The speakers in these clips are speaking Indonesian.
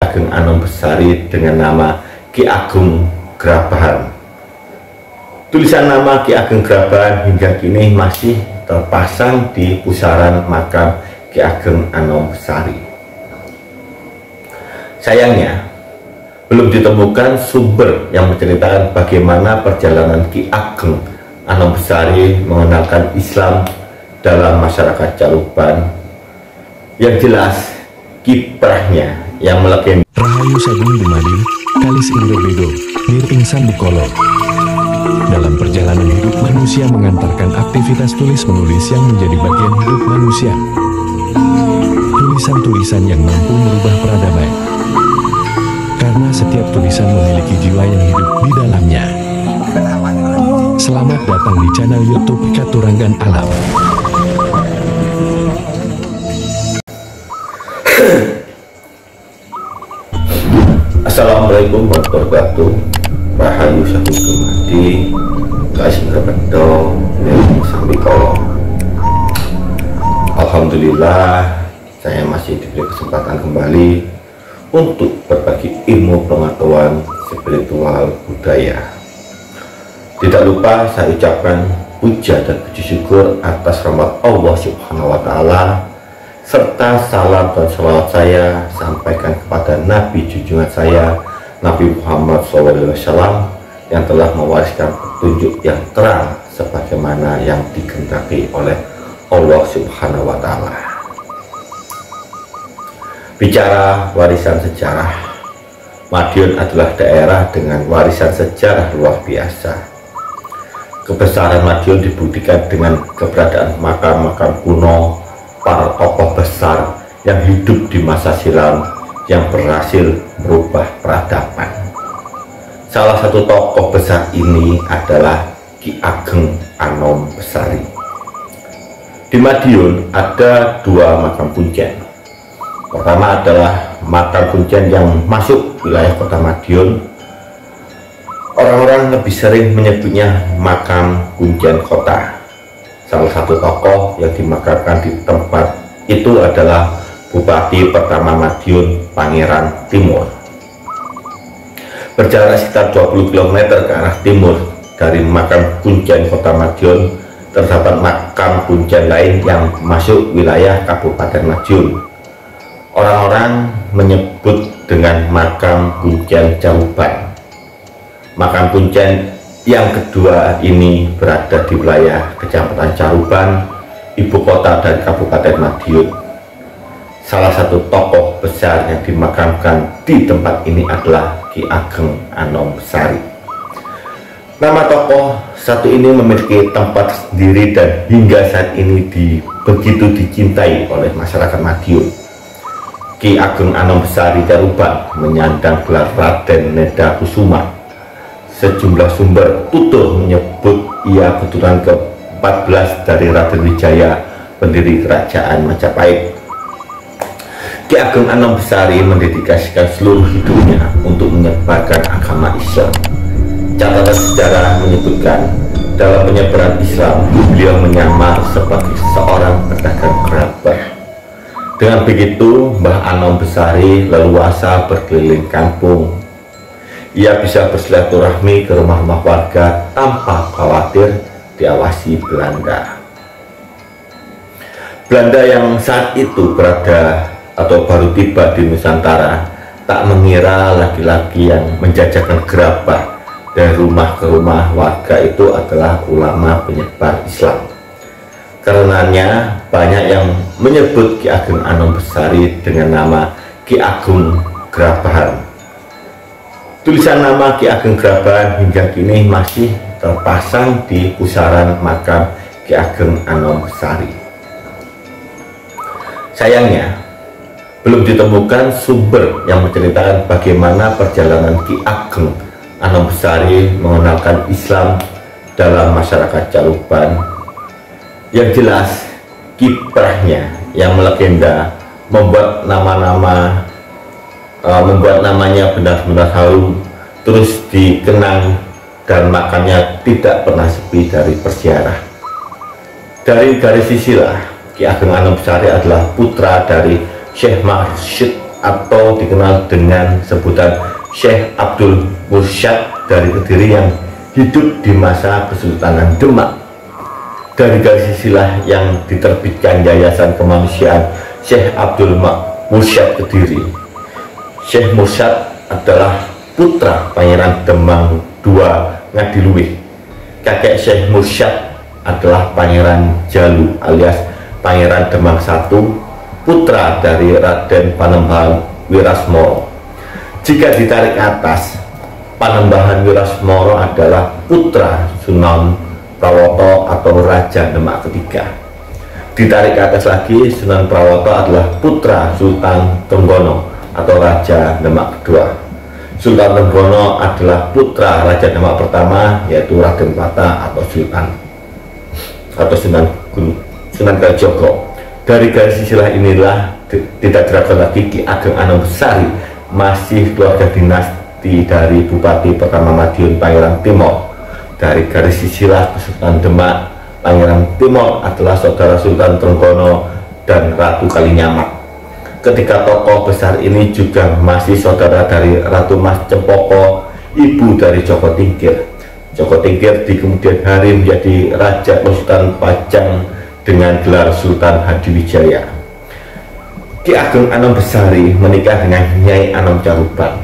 Ageng Anom Besari dengan nama Ki Agung Grabahan. Tulisan nama Ki Ageng Grabahan hingga kini masih terpasang di pusaran makam Ki Ageng Anom Besari. Sayangnya, belum ditemukan sumber yang menceritakan bagaimana perjalanan Ki Ageng Anom Besari mengenalkan Islam dalam masyarakat Caruban. Yang jelas, kiprahnya yang melegenda. Rahayu Sagung Dumadi, Kalis Indobedo, Nir Ingsan Bukolo. Dalam perjalanan hidup manusia mengantarkan aktivitas tulis-menulis yang menjadi bagian hidup manusia. Tulisan-tulisan yang mampu merubah peradaban. Karena setiap tulisan memiliki jiwa yang hidup di dalamnya. Selamat datang di channel YouTube Katuranggan Alam. Assalamualaikum warahmatullahi wabarakatuh. Rahayu Sagung Dumadi, Kalis Indobedo, Nir Ingsan Bukolo. Alhamdulillah, saya masih diberi kesempatan kembali untuk berbagi ilmu pengetahuan spiritual budaya. Tidak lupa saya ucapkan puja dan puji syukur atas rahmat Allah Subhanahu wa Ta'ala, serta salam dan salawat saya sampaikan kepada Nabi junjungan saya, Nabi Muhammad SAW, yang telah mewariskan petunjuk yang terang sebagaimana yang dikehendaki oleh Allah Subhanahu wa Ta'ala. Bicara warisan sejarah, Madiun adalah daerah dengan warisan sejarah luar biasa. Kebesaran Madiun dibuktikan dengan keberadaan makam-makam kuno, para tokoh besar yang hidup di masa silam yang berhasil merubah peradaban. Salah satu tokoh besar ini adalah Ki Ageng Anom Besari. Di Madiun ada dua makam punjen. Pertama adalah makam punjen yang masuk wilayah kota Madiun. Orang-orang lebih sering menyebutnya makam punjen kota. Salah satu tokoh yang dimakamkan di tempat itu adalah Bupati pertama Madiun, Pangeran Timur. Berjarak sekitar 20 km ke arah timur dari makam punjen kota Madiun, terdapat makam punjen lain yang masuk wilayah Kabupaten Madiun. Orang-orang menyebut dengan makam punjen Caruban. Makam punjen yang kedua ini berada di wilayah Kecamatan Caruban, ibu kota dari Kabupaten Madiun. Salah satu tokoh besar yang dimakamkan di tempat ini adalah Ki Ageng Anom Besari. Nama tokoh satu ini memiliki tempat sendiri dan hingga saat ini begitu dicintai oleh masyarakat Madiun. Ki Ageng Anom Besari Caruban menyandang gelar Raden Neda Kusuma. Sejumlah sumber tutur menyebut ia keturunan ke-14 dari Raden Wijaya, pendiri kerajaan Majapahit. Ki Ageng Anom Besari mendedikasikan seluruh hidupnya untuk menyebarkan agama Islam. Catatan sejarah menyebutkan dalam penyebaran Islam, beliau menyamar sebagai seorang pedagang gerabah. Dengan begitu, Mbah Anom Besari leluasa berkeliling kampung. Ia bisa bersilaturahmi ke rumah-rumah warga tanpa khawatir diawasi Belanda. Belanda yang saat itu berada atau baru tiba di Nusantara tak mengira laki-laki yang menjajakan gerabah dari rumah ke rumah warga itu adalah ulama penyebar Islam. Karenanya banyak yang menyebut Ki Ageng Anom Besari dengan nama Ki Agung Grabahan. Tulisan nama Ki Ageng Grabahan hingga kini masih terpasang di pusaran makam Ki Ageng Anom Besari. Sayangnya, belum ditemukan sumber yang menceritakan bagaimana perjalanan Ki Ageng Anom Besari mengenalkan Islam dalam masyarakat Caruban. Yang jelas, kiprahnya yang melegenda membuat namanya benar-benar harum, terus dikenang, dan makamnya tidak pernah sepi dari perziarah. Dari garis sisilah, Ki Ageng Anom Besari adalah putra dari Syekh Mursyid atau dikenal dengan sebutan Syekh Abdul Mursyad dari Kediri yang hidup di masa Kesultanan Demak. Dari garis silsilah yang diterbitkan Yayasan Kemanusiaan Syekh Abdul Mursyad Kediri, Syekh Mursyad adalah putra Pangeran Demang II Ngadiluwih. Kakek Syekh Mursyad adalah Pangeran Jalu alias Pangeran Demang I, putra dari Raden Panembahan Wirasmoro. Jika ditarik ke atas, Panembahan Wirasmoro adalah putra Sunan Prawoto atau Raja Demak ketiga. Ditarik ke atas lagi, Sunan Prawoto adalah putra Sultan Trenggono atau Raja Demak kedua. Sultan Trenggono adalah putra Raja Demak pertama, yaitu Raden Patah atau Sunan Kalijogo. Dari garis silsilah inilah tidak diragukan lagi Ki Ageng Anom Besari masih keluarga dinasti dari Bupati pertama Madiun Pangeran Timor. Dari garis silsilah Kesultanan Demak, Pangeran Timor adalah saudara Sultan Trenggono dan Ratu Kalinyamat. Ketiga tokoh besar ini juga masih saudara dari Ratu Mas Cempoko, ibu dari Joko Tingkir. Joko Tingkir di kemudian hari menjadi Raja Sultan Pajang dengan gelar Sultan Hadiwijaya. Ki Ageng Anom Besari menikah dengan Nyai Anom Caruban.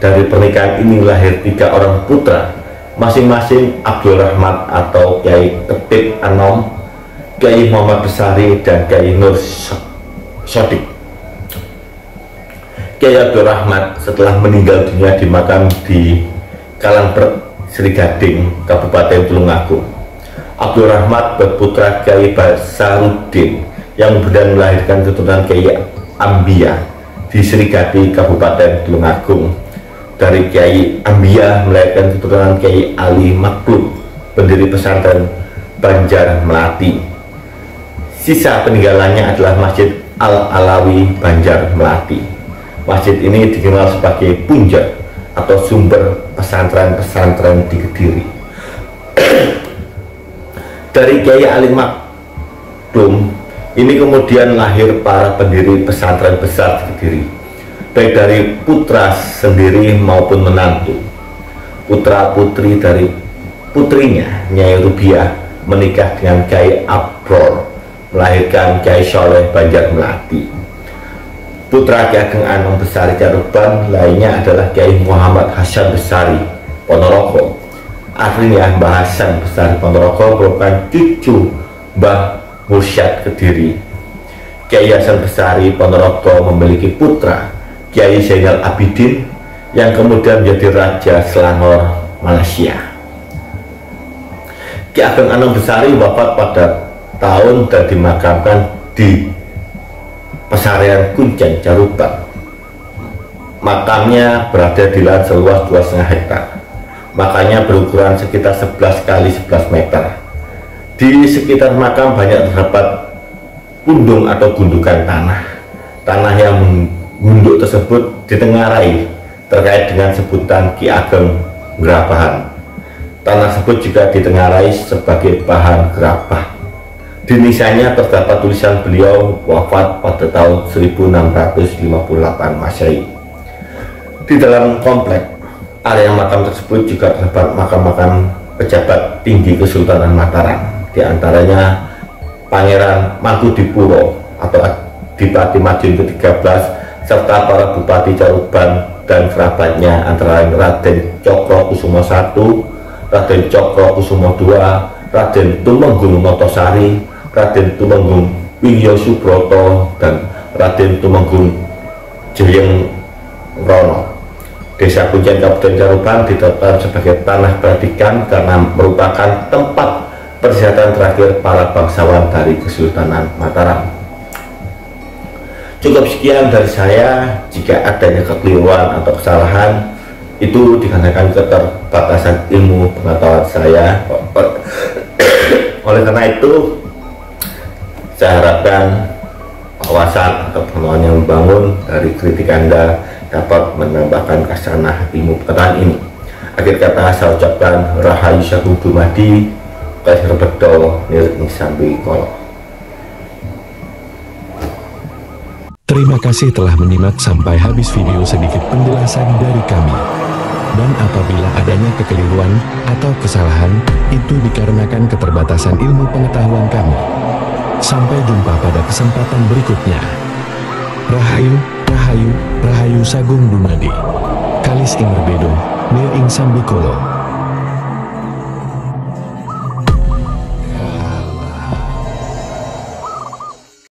Dari pernikahan ini lahir 3 orang putra, masing-masing Abdul Rahmat atau Kiai Ketip Anom, Kiai Muhammad Besari, dan Kiai Nur Sodik. Kiai Abdul Rahmat setelah meninggal dunia di makam di Kalangpret, Sri Gading, Kabupaten Tulungagung. Abdul Rahmat berputra Kiai Basaruddin yang kemudian melahirkan keturunan Kiai Ambia di Sri Gading, Kabupaten Tulungagung. Dari Kiai Ambia melahirkan keturunan Kiai Ali Maklum, pendiri pesantren Banjar Melati. Sisa peninggalannya adalah Masjid Al-Alawi Banjar Melati. Masjid ini dikenal sebagai punjer atau sumber pesantren-pesantren di Kediri. Dari Kiai Ali Maklum ini kemudian lahir para pendiri pesantren besar di Kediri, baik dari putra sendiri maupun menantu. Putra putri dari putrinya Nyai Rubiah menikah dengan Kiai Abror, melahirkan Kiai Soleh Banjar Melati. Putra Ki Ageng Anom Besari Caruban lainnya adalah Kiai Muhammad Hasan Besari Ponorogo. Aslinya Mbah Hasan Besari Ponorogo merupakan cucu Mbah Mursyad Kediri. Kiai Hasan Besari Ponorogo memiliki putra Kiai Zainal Abidin yang kemudian menjadi Raja Selangor Malaysia. Ki Ageng Anom Besari wafat pada tahun dan dimakamkan di Pesarian Kuncen, Caruban. Makamnya berada di lahan seluas 2,5 hektar. Makamnya berukuran sekitar 11 kali 11 meter. Di sekitar makam banyak terdapat pundung atau gundukan tanah. Tanah yang mengunduk tersebut ditengarai terkait dengan sebutan Ki Ageng Gerabahan. Tanah tersebut juga ditengarai sebagai bahan gerabah. Di nisannya terdapat tulisan beliau wafat pada tahun 1658 Masehi. Di dalam komplek area makam tersebut juga terdapat makam-makam pejabat tinggi Kesultanan Mataram, di antaranya Pangeran Mangkudipuro atau Adipati Madiun ke-13 serta para bupati Caruban dan kerabatnya antara lain Raden Cokro Kusumo I, Raden Cokro Kusumo II, Raden Tumenggung Notosari, Raden Tumenggung Wingyo Subroto, dan Raden Tumenggung Jeyeng Rono. Desa Kuncen Kabupaten Caruban ditetapkan sebagai tanah perdikan karena merupakan tempat peristirahatan terakhir para bangsawan dari Kesultanan Mataram. Cukup sekian dari saya. Jika adanya kekeliruan atau kesalahan, itu dikarenakan keterbatasan ilmu pengetahuan saya. Oleh karena itu, saya harapkan wawasan atau pemahaman yang membangun dari kritik Anda dapat menambahkan khasanah ilmu pengetahuan ini. Akhir kata saya ucapkan Rahayu Sagung Dumadi, Kasih Bedo Nir Sambi Kolo. Terima kasih telah menyimak sampai habis video. Sedikit penjelasan dari kami. Dan apabila adanya kekeliruan atau kesalahan, itu dikarenakan keterbatasan ilmu pengetahuan kami. Sampai jumpa pada kesempatan berikutnya. Rahayu, Rahayu, Rahayu Sagung Dumadi. Kalis Ingrebedo, Nir Ing Sambikolo.